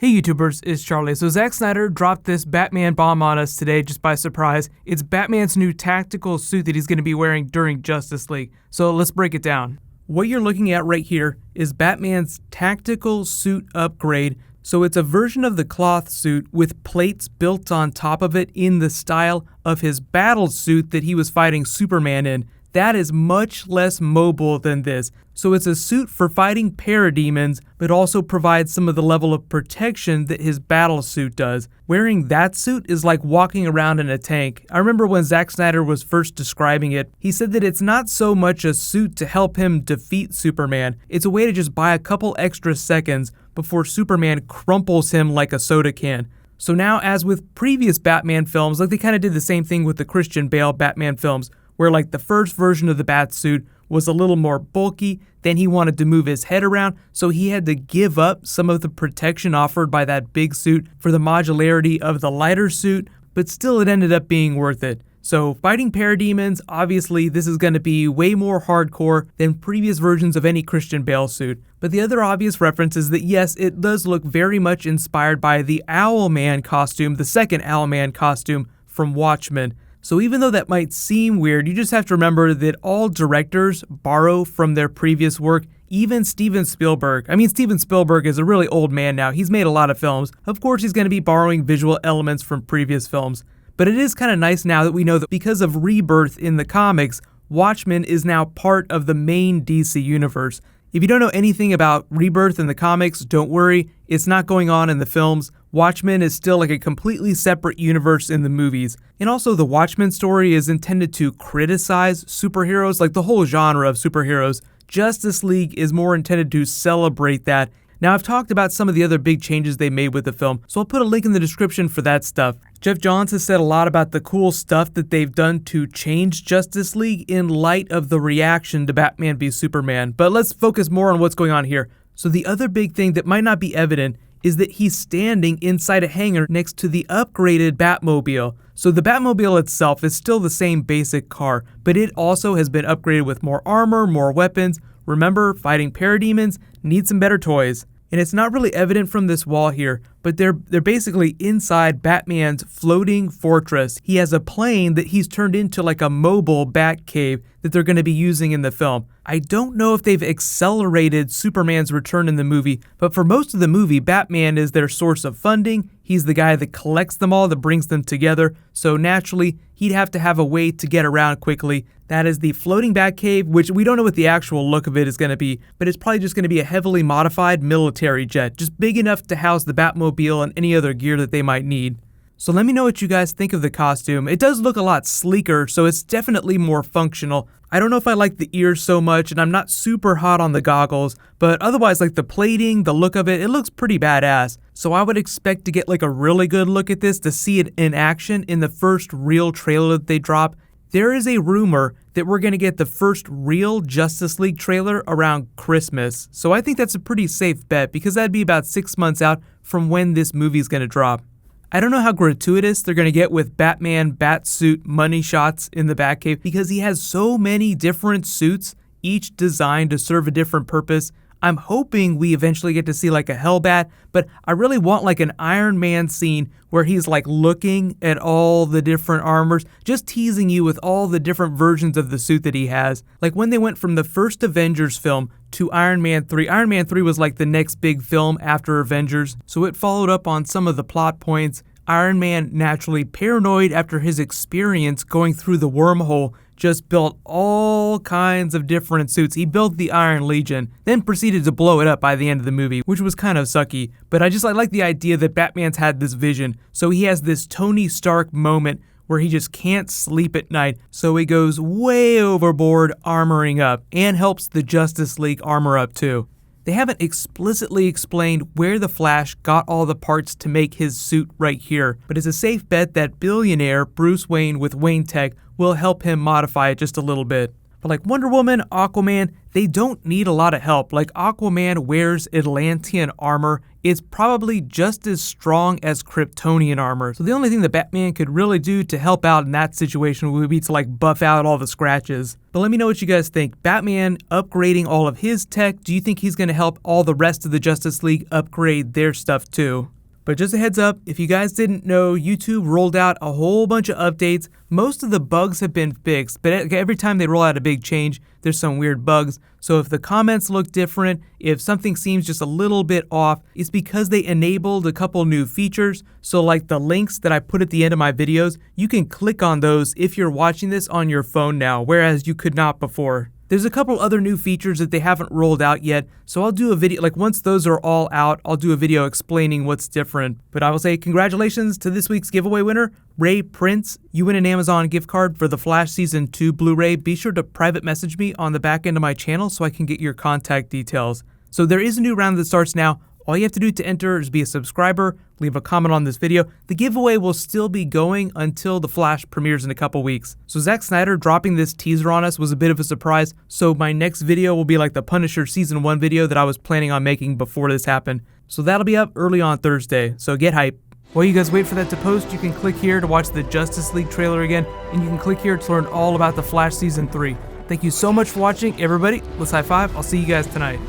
Hey YouTubers, it's Charlie. So Zack Snyder dropped this Batman bomb on us today just by surprise. It's Batman's new tactical suit that he's going to be wearing during Justice League. So let's break it down. What you're looking at right here is Batman's tactical suit upgrade. So it's a version of the cloth suit with plates built on top of it in the style of his battle suit that he was fighting Superman in. That is much less mobile than this. So it's a suit for fighting parademons, but also provides some of the level of protection that his battle suit does. Wearing that suit is like walking around in a tank. I remember when Zack Snyder was first describing it, he said that it's not so much a suit to help him defeat Superman. It's a way to just buy a couple extra seconds before Superman crumples him like a soda can. So now, as with previous Batman films, like they kind of did the same thing with the Christian Bale Batman films, where like the first version of the Batsuit was a little more bulky, then he wanted to move his head around, so he had to give up some of the protection offered by that big suit for the modularity of the lighter suit, but still it ended up being worth it. So fighting parademons, obviously this is going to be way more hardcore than previous versions of any Christian Bale suit. But the other obvious reference is that yes, it does look very much inspired by the Owlman costume, the second Owlman costume from Watchmen. So even though that might seem weird, you just have to remember that all directors borrow from their previous work, even Steven Spielberg. I mean, Steven Spielberg is a really old man now. He's made a lot of films. Of course, he's going to be borrowing visual elements from previous films. But it is kind of nice now that we know that because of Rebirth in the comics, Watchmen is now part of the main DC universe. If you don't know anything about Rebirth in the comics, don't worry, it's not going on in the films. Watchmen is still like a completely separate universe in the movies. And also the Watchmen story is intended to criticize superheroes, like the whole genre of superheroes. Justice League is more intended to celebrate that. Now I've talked about some of the other big changes they made with the film, so I'll put a link in the description for that stuff. Jeff Johns has said a lot about the cool stuff that they've done to change Justice League in light of the reaction to Batman v Superman, but let's focus more on what's going on here. So the other big thing that might not be evident is that he's standing inside a hangar next to the upgraded Batmobile. So the Batmobile itself is still the same basic car, but it also has been upgraded with more armor, more weapons. Remember, fighting parademons needs some better toys. And it's not really evident from this wall here, but they're basically inside Batman's floating fortress. He has a plane that he's turned into like a mobile bat cave that they're going to be using in the film. I don't know if they've accelerated Superman's return in the movie, but for most of the movie, Batman is their source of funding. He's the guy that collects them all, that brings them together, so naturally, he'd have to have a way to get around quickly. That is the floating Batcave, which we don't know what the actual look of it is going to be, but it's probably just going to be a heavily modified military jet, just big enough to house the Batmobile and any other gear that they might need. So let me know what you guys think of the costume. It does look a lot sleeker, so it's definitely more functional. I don't know if I like the ears so much, and I'm not super hot on the goggles, but otherwise, like the plating, the look of it, it looks pretty badass. So I would expect to get like a really good look at this, to see it in action in the first real trailer that they drop. There is a rumor that we're going to get the first real Justice League trailer around Christmas. So I think that's a pretty safe bet, because that'd be about 6 months out from when this movie is going to drop. I don't know how gratuitous they're going to get with Batman Batsuit money shots in the Batcave, because he has so many different suits, each designed to serve a different purpose. I'm hoping we eventually get to see like a Hellbat, but I really want like an Iron Man scene where he's like looking at all the different armors, just teasing you with all the different versions of the suit that he has. Like when they went from the first Avengers film to Iron Man 3, Iron Man 3 was like the next big film after Avengers, so it followed up on some of the plot points. Iron Man, naturally paranoid after his experience going through the wormhole, just built all kinds of different suits. He built the Iron Legion, then proceeded to blow it up by the end of the movie, which was kind of sucky. But I like the idea that Batman's had this vision, so he has this Tony Stark moment where he just can't sleep at night, so he goes way overboard armoring up, and helps the Justice League armor up too. They haven't explicitly explained where the Flash got all the parts to make his suit right here, but it's a safe bet that billionaire Bruce Wayne with Wayne Tech will help him modify it just a little bit. But like Wonder Woman, Aquaman, they don't need a lot of help. Like Aquaman wears Atlantean armor. It's probably just as strong as Kryptonian armor. So the only thing that Batman could really do to help out in that situation would be to like buff out all the scratches. But let me know what you guys think. Batman upgrading all of his tech, do you think he's going to help all the rest of the Justice League upgrade their stuff too? But just a heads up, if you guys didn't know, YouTube rolled out a whole bunch of updates. Most of the bugs have been fixed, but every time they roll out a big change, there's some weird bugs. So if the comments look different, if something seems just a little bit off, it's because they enabled a couple new features. So like the links that I put at the end of my videos, you can click on those if you're watching this on your phone now, whereas you could not before. There's a couple other new features that they haven't rolled out yet, so I'll do a video, like once those are all out, I'll do a video explaining what's different. But I will say congratulations to this week's giveaway winner, Ray Prince. You win an Amazon gift card for the Flash Season 2 Blu-ray. Be sure to private message me on the back end of my channel so I can get your contact details. So there is a new round that starts now. All you have to do to enter is be a subscriber, leave a comment on this video. The giveaway will still be going until The Flash premieres in a couple weeks. So Zack Snyder dropping this teaser on us was a bit of a surprise, so my next video will be like the Punisher Season 1 video that I was planning on making before this happened. So that'll be up early on Thursday, so get hype. While you guys wait for that to post, you can click here to watch the Justice League trailer again, and you can click here to learn all about The Flash Season 3. Thank you so much for watching, everybody. Let's high five. I'll see you guys tonight.